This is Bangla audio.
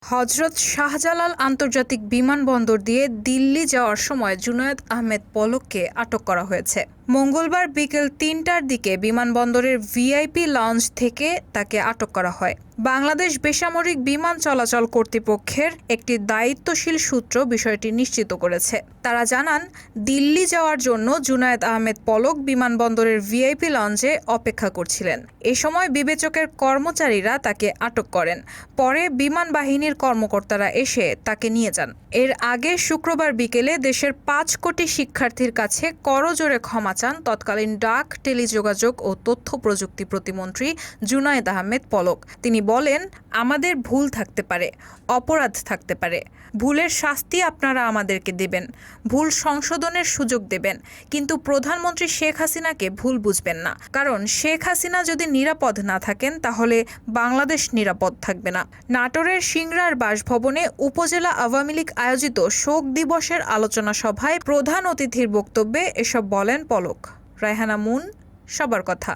হজরত শাহজালাল আন্তর্জাতিক বিমানবন্দর দিয়ে দিল্লি যাওয়ার সময় জুনায়েদ আহমেদ পলককে আটক করা হয়েছে। মঙ্গলবার বিকেল ৩টার দিকে বিমানবন্দরের ভিআইপি লঞ্চ থেকে তাকে আটক করা হয়। বাংলাদেশ বেসামরিক বিমান চলাচল কর্তৃপক্ষের একটি দায়িত্বশীল সূত্র বিষয়টি নিশ্চিত করেছে। তারা জানান, দিল্লি যাওয়ার জন্য জুনায়েদ আহমেদ পলক বিমানবন্দরের ভিআইপি লঞ্চে অপেক্ষা করছিলেন। এ সময় বিবেচকের কর্মচারীরা তাকে আটক করেন। পরে বিমান বাহিনীর কর্মকর্তারা এসে তাকে নিয়ে যান। এর আগে শুক্রবার বিকেলে দেশের ৫ কোটি শিক্ষার্থীর কাছে করজোড়ে ক্ষমা চান তৎকালীন ডাক, টেলিযোগাযোগ ও তথ্য প্রযুক্তি প্রতিমন্ত্রী জুনায়েদ আহমেদ পলক। তিনি বলেন, আমাদের ভুল থাকতে পারে, অপরাধ থাকতে পারে। ভুলের শাস্তি আপনারা আমাদেরকে দেবেন, ভুল সংশোধনের সুযোগ দেবেন, কিন্তু প্রধানমন্ত্রী শেখ হাসিনাকে ভুল বুঝবেন না। কারণ শেখ হাসিনা যদি নিরাপদ না থাকেন তাহলে বাংলাদেশ নিরাপদ থাকবে না। নাটোরের সিংড়ার বাসভবনে উপজেলা আওয়ামী লীগ আয়োজিত শোক দিবসের আলোচনা সভায় প্রধান অতিথির বক্তব্যে এসব বলেন পলক। রায়হানা মুন, সবার কথা।